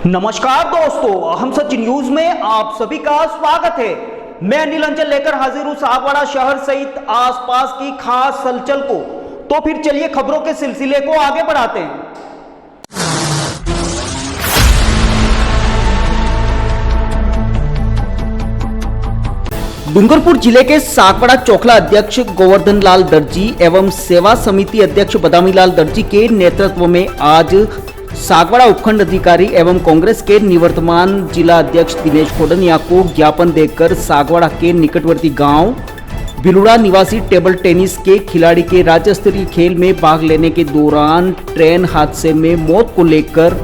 नमस्कार दोस्तों, हम सच न्यूज में आप सभी का स्वागत है। मैं अनिल अंचल लेकर हाजिर हूं सागवाड़ा शहर सहित आसपास की खास हलचल को। तो फिर चलिए खबरों के सिलसिले को आगे बढ़ाते हैं। डूंगरपुर जिले के सागवाड़ा चोखला अध्यक्ष गोवर्धन लाल दर्जी एवं सेवा समिति अध्यक्ष बदामी लाल दर्जी के नेतृत्व में आज सागवाड़ा उपखंड अधिकारी एवं कांग्रेस के निवर्तमान जिला अध्यक्ष दिनेश खोडनिया को ज्ञापन देकर सागवाड़ा के निकटवर्ती गांव बिलुड़ा निवासी टेबल टेनिस के खिलाड़ी के राज्य स्तरीय खेल में भाग लेने के दौरान ट्रेन हादसे में मौत को लेकर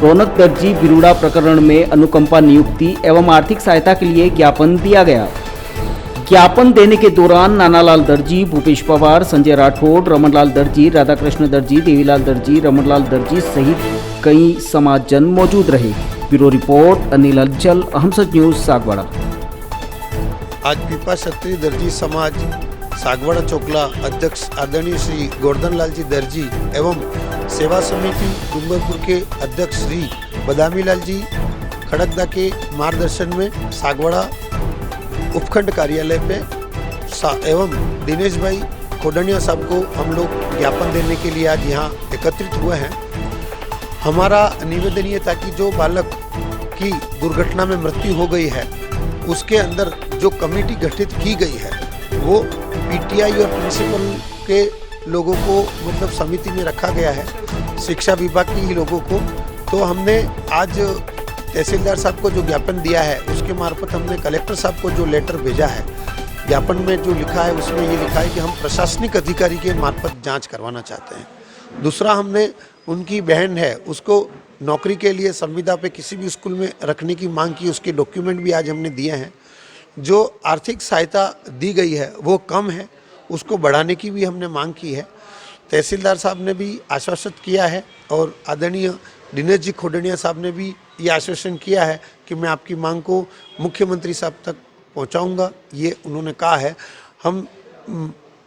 रौनक दर्जी बिलुड़ा प्रकरण में अनुकंपा नियुक्ति एवं आर्थिक सहायता के लिए ज्ञापन दिया गया। ज्ञापन देने के दौरान नानालाल दर्जी, भूपेश पवार, संजय राठौड़, रमनलाल दर्जी, राधाकृष्ण दर्जी, देवीलाल दर्जी, रमनलाल दर्जी सहित कई समाजजन मौजूद रहे। ब्यूरो रिपोर्ट अनिल अंचल, हम सच न्यूज सागवाड़ा। आज पीपा क्षत्रिय दर्जी समाज सागवाड़ा चोखला अध्यक्ष आदरणीय श्री गोवर्धन लाल जी दर्जी एवं सेवा समिति डूंगरपुर के अध्यक्ष श्री बदामी लाल जी खड़गदा के मार्गदर्शन में सागवाड़ा उपखंड कार्यालय पे एवं दिनेश भाई खोडनिया साहब को हम लोग ज्ञापन देने के लिए आज यहाँ एकत्रित हुए हैं। हमारा निवेदन ये था कि जो बालक की दुर्घटना में मृत्यु हो गई है उसके अंदर जो कमेटी गठित की गई है वो पीटीआई और प्रिंसिपल के लोगों को मतलब समिति में रखा गया है, शिक्षा विभाग के ही लोगों को। तो हमने आज तहसीलदार साहब को जो ज्ञापन दिया है उसके मार्फत हमने कलेक्टर साहब को जो लेटर भेजा है, ज्ञापन में जो लिखा है उसमें ये लिखा है कि हम प्रशासनिक अधिकारी के मार्फत जांच करवाना चाहते हैं। दूसरा, हमने उनकी बहन है उसको नौकरी के लिए संविदा पे किसी भी स्कूल में रखने की मांग की, उसके डॉक्यूमेंट भी आज हमने दिए हैं। जो आर्थिक सहायता दी गई है वो कम है, उसको बढ़ाने की भी हमने मांग की है। तहसीलदार साहब ने भी आश्वासित किया है और आदरणीय दिनेश जी खोडनिया साहब ने भी ये आश्वासन किया है कि मैं आपकी मांग को मुख्यमंत्री साहब तक पहुंचाऊंगा, ये उन्होंने कहा है। हम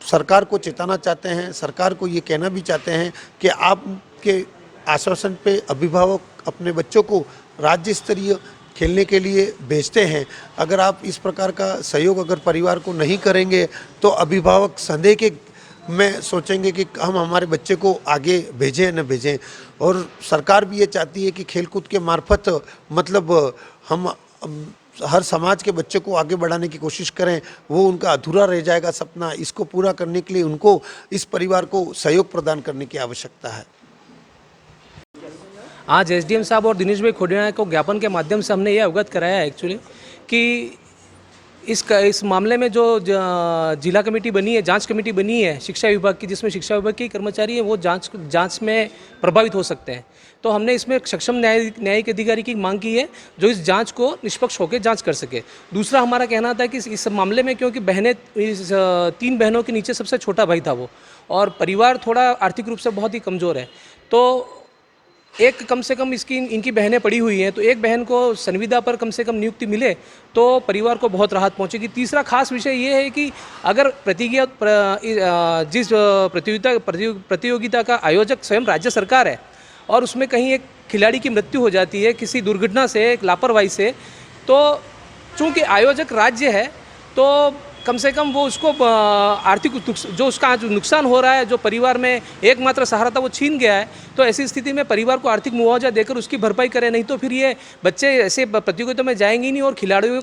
सरकार को चेताना चाहते हैं, सरकार को ये कहना भी चाहते हैं कि आपके आश्वासन पे अभिभावक अपने बच्चों को राज्य स्तरीय खेलने के लिए भेजते हैं। अगर आप इस प्रकार का सहयोग अगर परिवार को नहीं करेंगे तो अभिभावक संदेह के में सोचेंगे कि हम हमारे बच्चे को आगे भेजें न भेजें। और सरकार भी ये चाहती है कि खेलकूद के मार्फत मतलब हम हर समाज के बच्चे को आगे बढ़ाने की कोशिश करें, वो उनका अधूरा रह जाएगा सपना। इसको पूरा करने के लिए उनको इस परिवार को सहयोग प्रदान करने की आवश्यकता है। आज एसडीएम साहब और दिनेश भाई खोडनिया को ज्ञापन के माध्यम से हमने ये अवगत कराया है एक्चुअली कि इस मामले में जो जिला कमेटी बनी है, जांच कमेटी बनी है शिक्षा विभाग की, जिसमें शिक्षा विभाग के कर्मचारी हैं वो जांच में प्रभावित हो सकते हैं। तो हमने इसमें सक्षम न्यायिक अधिकारी की मांग की है जो इस जांच को निष्पक्ष होकर जांच कर सके। दूसरा, हमारा कहना था कि इस मामले में क्योंकि बहनें 3 बहनों के नीचे सबसे छोटा भाई था वो, और परिवार थोड़ा आर्थिक रूप से बहुत ही कमज़ोर है, तो एक कम से कम इनकी बहनें पड़ी हुई हैं, तो एक बहन को संविदा पर कम से कम नियुक्ति मिले तो परिवार को बहुत राहत पहुंचेगी। तीसरा खास विषय ये है कि अगर जिस प्रतियोगिता का आयोजक स्वयं राज्य सरकार है और उसमें कहीं एक खिलाड़ी की मृत्यु हो जाती है किसी दुर्घटना से, एक लापरवाही से, तो चूँकि आयोजक राज्य है तो कम से कम वो उसको आर्थिक जो उसका नुकसान हो रहा है, जो परिवार में एकमात्र सहारा था वो छीन गया है, तो ऐसी स्थिति में परिवार को आर्थिक मुआवजा देकर उसकी भरपाई करें। नहीं तो फिर ये बच्चे ऐसे प्रतियोगिता में जाएंगे नहीं और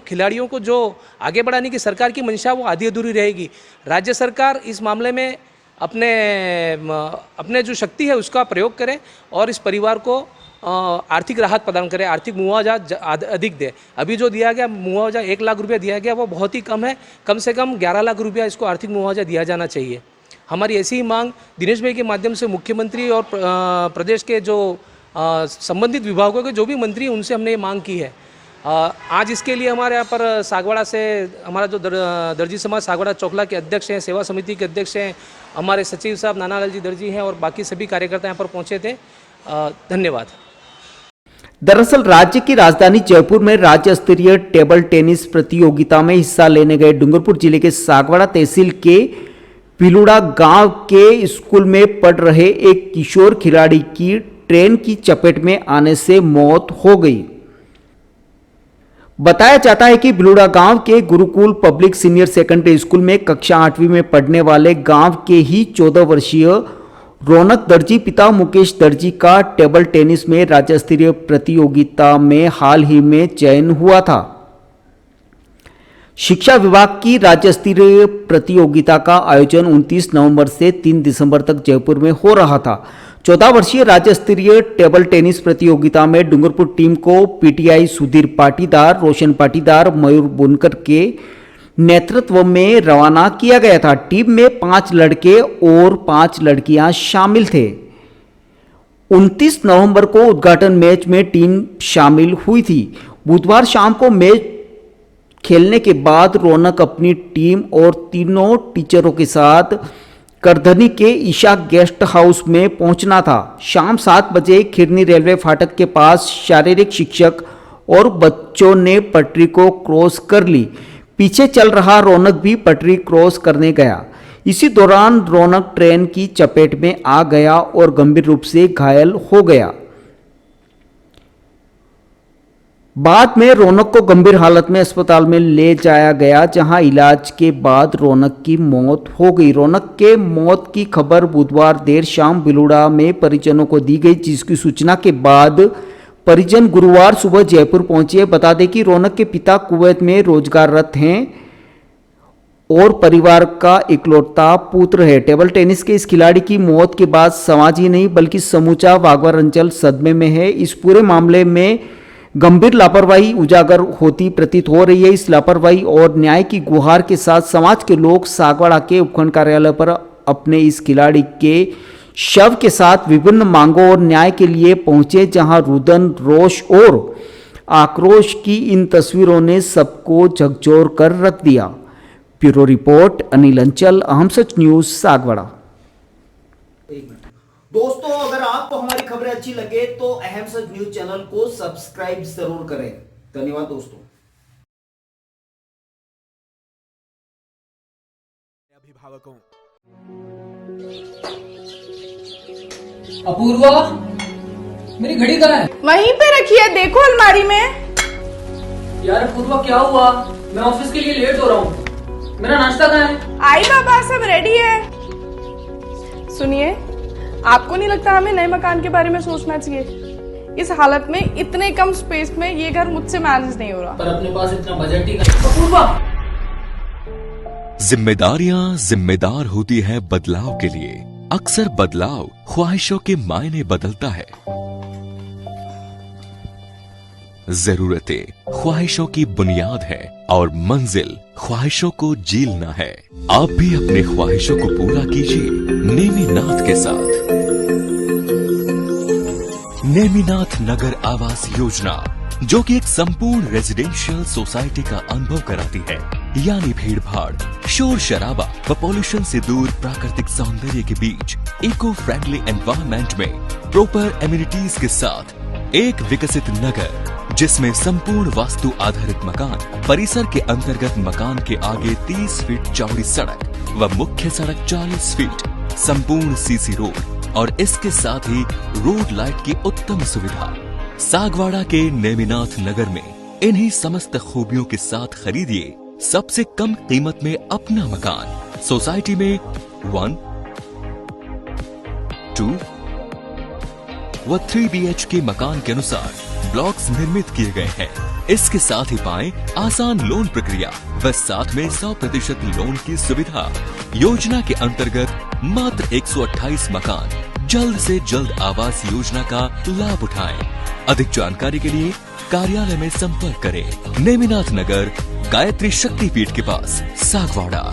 खिलाड़ियों को जो आगे बढ़ाने की सरकार की मंशा वो आधी अधूरी रहेगी। राज्य सरकार इस मामले में अपने जो शक्ति है उसका प्रयोग करे और इस परिवार को आर्थिक राहत प्रदान करे, आर्थिक मुआवजा अधिक दे। अभी जो दिया गया मुआवजा 1 लाख रुपया दिया गया वो बहुत ही कम है, कम से कम 11 लाख रुपया इसको आर्थिक मुआवजा दिया जाना चाहिए। हमारी ऐसी ही मांग दिनेश भाई के माध्यम से मुख्यमंत्री और प्रदेश के जो संबंधित विभागों के जो भी मंत्री हैं उनसे हमने ये मांग की है। आज इसके लिए हमारे यहाँ पर सागवाड़ा से हमारा जो दर्जी समाज सागवाड़ा चोखला के अध्यक्ष हैं, सेवा समिति के अध्यक्ष हैं, हमारे सचिव साहब नानालाल जी दर्जी हैं और बाकी सभी कार्यकर्ता यहाँ पर पहुँचे थे। धन्यवाद। दरअसल राज्य की राजधानी जयपुर में राज्य स्तरीय टेबल टेनिस प्रतियोगिता में हिस्सा लेने गए डूंगरपुर जिले के सागवाड़ा तहसील के पिलुड़ा गांव के स्कूल में पढ़ रहे एक किशोर खिलाड़ी की ट्रेन की चपेट में आने से मौत हो गई। बताया जाता है कि बिलुड़ा गांव के Gurukul public senior secondary school में कक्षा 8वीं में पढ़ने वाले गांव के ही 14 वर्षीय रौनक दर्जी पिता मुकेश दर्जी का टेबल टेनिस में राज्य स्तरीय प्रतियोगिता में हाल ही में चयन हुआ था। शिक्षा विभाग की राज्य स्तरीय प्रतियोगिता का आयोजन 29 नवंबर से 3 दिसंबर तक जयपुर में हो रहा था। 14 वर्षीय राज्य स्तरीय टेबल टेनिस प्रतियोगिता में डूंगरपुर टीम को पीटीआई सुधीर पाटीदार, रोशन पाटीदार, मयूर बुनकर के नेतृत्व में रवाना किया गया था। टीम में 5 लड़के और 5 लड़कियां शामिल थे। 29 नवंबर को उद्घाटन मैच में टीम शामिल हुई थी। बुधवार शाम को मैच खेलने के बाद रौनक अपनी टीम और तीनों टीचरों के साथ करधनी के ईशा गेस्ट हाउस में पहुंचना था। शाम 7 बजे खिरनी रेलवे फाटक के पास शारीरिक शिक्षक और बच्चों ने पटरी को क्रॉस कर ली। पीछे चल रहा रौनक भी पटरी क्रॉस करने गया। इसी दौरान रौनक ट्रेन की चपेट में आ गया और गंभीर रूप से घायल हो गया। बाद में रौनक को गंभीर हालत में अस्पताल में ले जाया गया, जहां इलाज के बाद रौनक की मौत हो गई। रौनक के मौत की खबर बुधवार देर शाम बिलुड़ा में परिजनों को दी गई, जिसकी सूचना के बाद परिजन गुरुवार सुबह जयपुर पहुंचे। बता दें कि रौनक के पिता कुवैत में रोजगाररत हैं और परिवार का इकलौता पुत्र है। टेबल टेनिस के इस खिलाड़ी की मौत के बाद समाज ही नहीं बल्कि समूचा वागवार अंचल सदमे में है। इस पूरे मामले में गंभीर लापरवाही उजागर होती प्रतीत हो रही है। इस लापरवाही और न्याय की गुहार के साथ समाज के लोग सागवाड़ा के उपखंड कार्यालय पर अपने इस खिलाड़ी के शव के साथ विभिन्न मांगों और न्याय के लिए पहुंचे, जहां रुदन, रोष और आक्रोश की इन तस्वीरों ने सबको झकझोर कर रख दिया। ब्यूरो रिपोर्ट अनिल अंचल, अहम सच न्यूज, सागवाड़ा। दोस्तों, अगर आपको हमारी खबरें अच्छी लगे तो अहम सच न्यूज चैनल को सब्सक्राइब जरूर करें। धन्यवाद दोस्तों। अभिभावकों, अपूर्वा, मेरी घड़ी कहाँ है? वहीं पे रखी है, देखो अलमारी में। यार अपूर्वा, क्या हुआ? मैं ऑफिस के लिए लेट हो रहा हूँ। मेरा नाश्ता कहाँ है? आई बाबा, सब रेडी है। सुनिए, आपको नहीं लगता हमें नए मकान के बारे में सोचना चाहिए? इस हालत में इतने कम स्पेस में ये घर मुझसे मैनेज नहीं हो रहा। पर अपने पास इतना बजट ही नहीं। अपूर्वा, जिम्मेदारियां जिम्मेदार होती है बदलाव के लिए। अक्सर बदलाव ख्वाहिशों के मायने बदलता है। जरूरतें ख्वाहिशों की बुनियाद है और मंजिल ख्वाहिशों को जीलना है। आप भी अपने ख्वाहिशों को पूरा कीजिए नेमीनाथ के साथ। नेमीनाथ नगर आवास योजना, जो कि एक संपूर्ण रेजिडेंशियल सोसाइटी का अनुभव कराती है, यानी भीड़ भाड़, शोर शराबा व पॉल्यूशन से दूर प्राकृतिक सौंदर्य के बीच इको फ्रेंडली एनवायरनमेंट में प्रॉपर एमिनिटीज के साथ एक विकसित नगर, जिसमें संपूर्ण वास्तु आधारित मकान, परिसर के अंतर्गत मकान के आगे 30 फीट चौड़ी सड़क व मुख्य सड़क 40 फीट, संपूर्ण सीसी रोड और इसके साथ ही रोड लाइट की उत्तम सुविधा। सागवाड़ा के नेमिनाथ नगर में इन्हीं समस्त खूबियों के साथ खरीदिए सबसे कम कीमत में अपना मकान। सोसाइटी में 1, 2 व 3 BHK मकान के अनुसार ब्लॉक्स निर्मित किए गए हैं। इसके साथ ही पाएं आसान लोन प्रक्रिया व साथ में 100% लोन की सुविधा। योजना के अंतर्गत मात्र 128 मकान जल्द से जल्द आवास योजना का लाभ उठाएं। अधिक जानकारी के लिए कार्यालय में संपर्क करें। नेमिनाथ नगर, गायत्री शक्तिपीठ के पास, सागवाड़ा।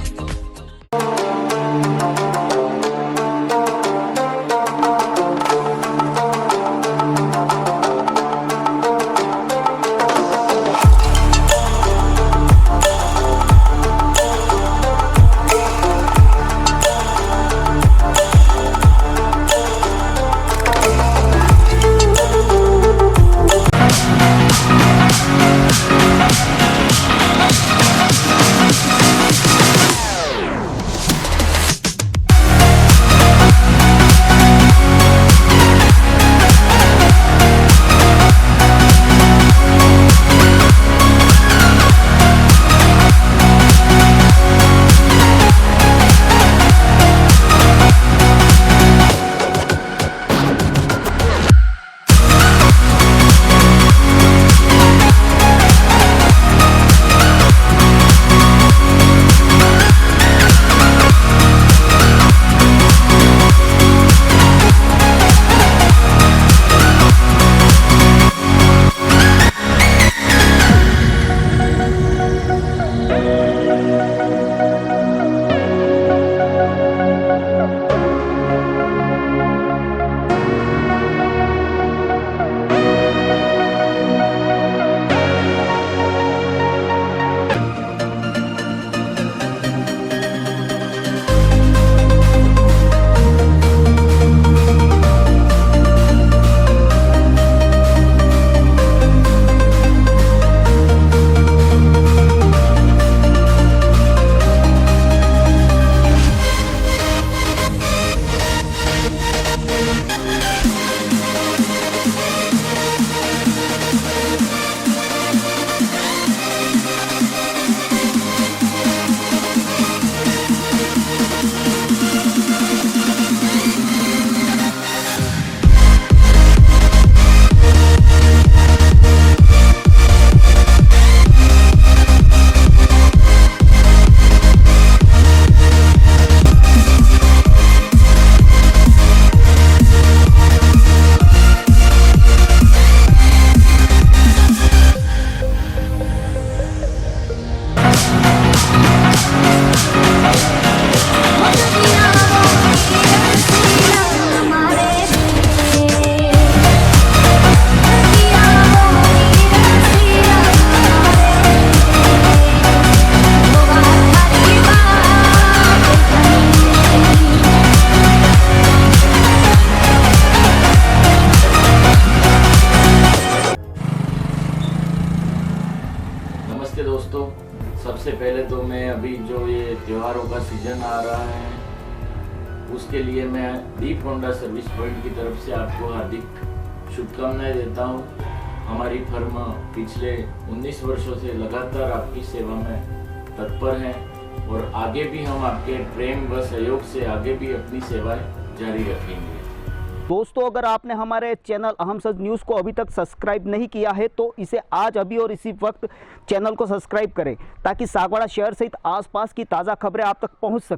सबसे पहले तो मैं अभी जो ये त्योहारों का सीजन आ रहा है उसके लिए मैं दीप होंडा सर्विस पॉइंट की तरफ से आपको हार्दिक शुभकामनाएं देता हूँ। हमारी फर्म पिछले 19 वर्षों से लगातार आपकी सेवा में तत्पर है और आगे भी हम आपके प्रेम व सहयोग से आगे भी अपनी सेवाएं जारी रखेंगे। दोस्तों, अगर आपने हमारे चैनल अहम सच न्यूज़ को अभी तक सब्सक्राइब नहीं किया है तो इसे आज अभी और इसी वक्त चैनल को सब्सक्राइब करें ताकि सागवाड़ा शहर सहित आसपास की ताज़ा खबरें आप तक पहुंच सके।